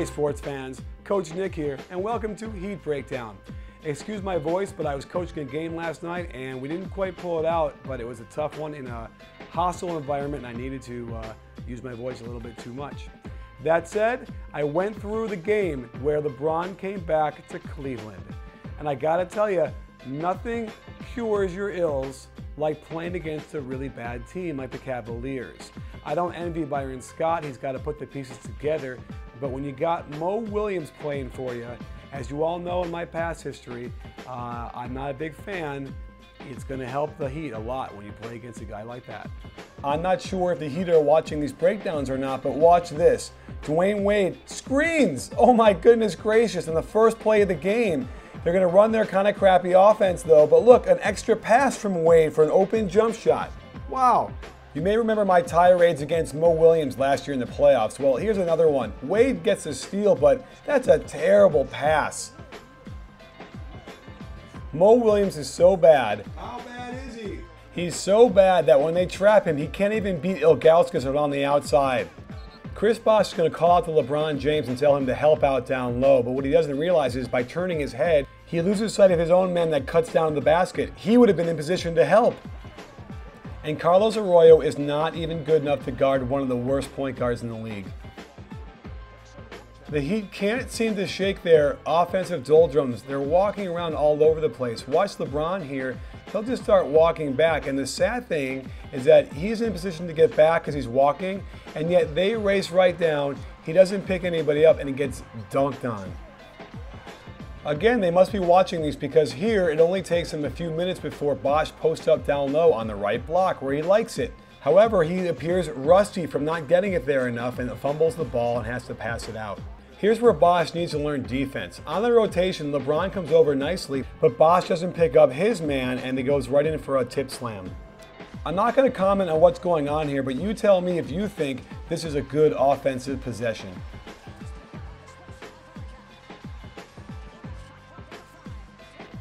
Hey sports fans, Coach Nick here, and welcome to Heat Breakdown. Excuse my voice, but I was coaching a game last night and we didn't quite pull it out, but it was a tough one in a hostile environment and I needed to use my voice a little bit too much. That said, I went through the game where LeBron came back to Cleveland. And I gotta tell you, nothing cures your ills like playing against a really bad team like the Cavaliers. I don't envy Byron Scott, he's got to put the pieces together, but when you got Mo Williams playing for you, as you all know in my past history, I'm not a big fan. It's going to help the Heat a lot when you play against a guy like that. I'm not sure if the Heat are watching these breakdowns or not, but watch this. Dwayne Wade screens! Oh my goodness gracious, in the first play of the game. They're going to run their kind of crappy offense though, but look, an extra pass from Wade for an open jump shot. Wow. You may remember my tirades against Mo Williams last year in the playoffs. Well, here's another one. Wade gets a steal, but that's a terrible pass. Mo Williams is so bad. How bad is he? He's so bad that when they trap him, he can't even beat Ilgauskas on the outside. Chris Bosh is going to call out to LeBron James and tell him to help out down low, but what he doesn't realize is by turning his head, he loses sight of his own man that cuts down the basket. He would have been in position to help. And Carlos Arroyo is not even good enough to guard one of the worst point guards in the league. The Heat can't seem to shake their offensive doldrums. They're walking around all over the place. Watch LeBron here. He'll just start walking back. And the sad thing is that he's in position to get back as he's walking, and yet they race right down. He doesn't pick anybody up, and he gets dunked on. Again, they must be watching these because here it only takes him a few minutes before Bosh posts up down low on the right block where he likes it. However, he appears rusty from not getting it there enough and fumbles the ball and has to pass it out. Here's where Bosh needs to learn defense. On the rotation, LeBron comes over nicely, but Bosh doesn't pick up his man and he goes right in for a tip slam. I'm not going to comment on what's going on here, but you tell me if you think this is a good offensive possession.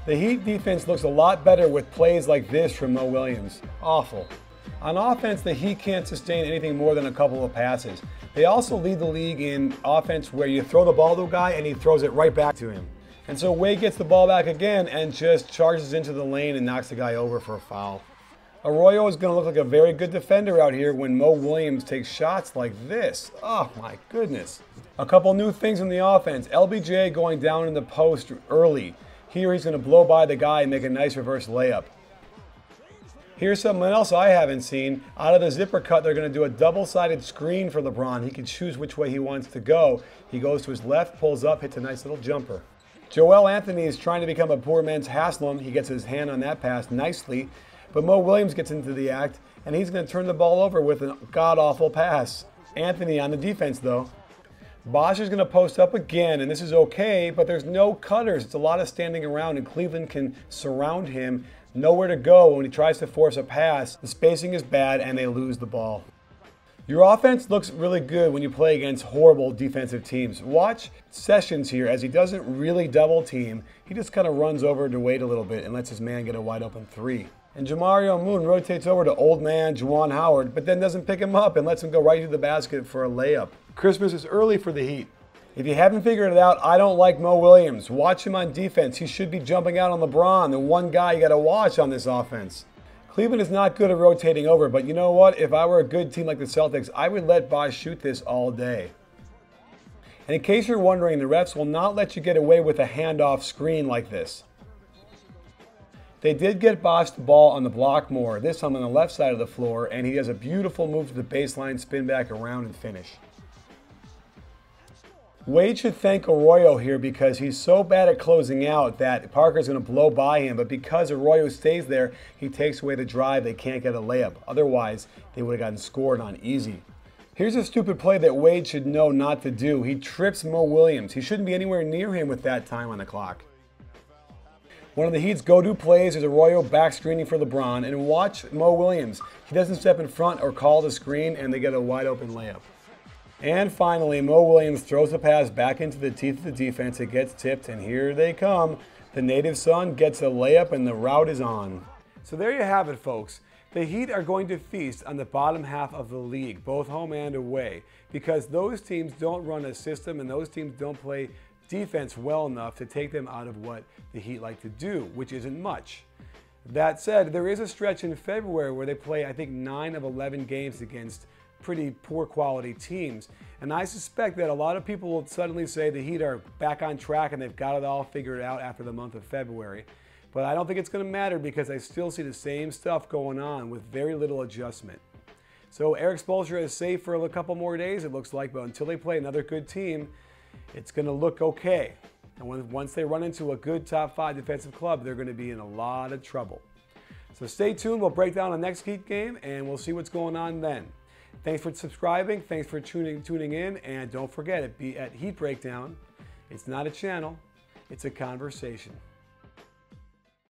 The Heat defense looks a lot better with plays like this from Mo Williams. Awful. On offense, the Heat can't sustain anything more than a couple of passes. They also lead the league in offense where you throw the ball to a guy and he throws it right back to him. And so Wade gets the ball back again and just charges into the lane and knocks the guy over for a foul. Arroyo is going to look like a very good defender out here when Mo Williams takes shots like this. Oh my goodness. A couple new things in the offense. LBJ going down in the post early. Here he's going to blow by the guy and make a nice reverse layup. Here's something else I haven't seen. Out of the zipper cut, they're going to do a double-sided screen for LeBron. He can choose which way he wants to go. He goes to his left, pulls up, hits a nice little jumper. Joel Anthony is trying to become a poor man's Haslam. He gets his hand on that pass nicely. But Mo Williams gets into the act, and he's going to turn the ball over with a god-awful pass. Anthony on the defense, though. Bosh is going to post up again, and this is okay, but there's no cutters. It's a lot of standing around, and Cleveland can surround him. Nowhere to go when he tries to force a pass. The spacing is bad, and they lose the ball. Your offense looks really good when you play against horrible defensive teams. Watch Sessions here as he doesn't really double team. He just kind of runs over to Wade a little bit and lets his man get a wide open three. And Jamario Moon rotates over to old man Juwan Howard, but then doesn't pick him up and lets him go right to the basket for a layup. Christmas is early for the Heat. If you haven't figured it out, I don't like Mo Williams. Watch him on defense. He should be jumping out on LeBron, the one guy you got to watch on this offense. Cleveland is not good at rotating over, but you know what? If I were a good team like the Celtics, I would let Bosh shoot this all day. And in case you're wondering, the refs will not let you get away with a handoff screen like this. They did get Bosh the ball on the block more, this time on the left side of the floor, and he has a beautiful move to the baseline, spin back around, and finish. Wade should thank Arroyo here because he's so bad at closing out that Parker's going to blow by him, but because Arroyo stays there, he takes away the drive. They can't get a layup. Otherwise, they would have gotten scored on easy. Here's a stupid play that Wade should know not to do. He trips Mo Williams. He shouldn't be anywhere near him with that time on the clock. One of the Heat's go-to plays is Arroyo back screening for LeBron, and watch Mo Williams. He doesn't step in front or call the screen, and they get a wide open layup. And finally, Mo Williams throws the pass back into the teeth of the defense. It gets tipped, and here they come. The native son gets a layup, and the route is on. So there you have it, folks. The Heat are going to feast on the bottom half of the league, both home and away, because those teams don't run a system and those teams don't play defense well enough to take them out of what the Heat like to do, which isn't much. That said, there is a stretch in February where they play, I think, 9 of 11 games against pretty poor quality teams. And I suspect that a lot of people will suddenly say the Heat are back on track and they've got it all figured out after the month of February. But I don't think it's going to matter because I still see the same stuff going on with very little adjustment. So Erik Spoelstra is safe for a couple more days, it looks like, but until they play another good team, it's going to look okay. And once they run into a good top 5 defensive club, they're going to be in a lot of trouble. So stay tuned. We'll break down the next Heat game, and we'll see what's going on then. Thanks for subscribing. Thanks for tuning in. And don't forget, at Heat Breakdown, it's not a channel, it's a conversation.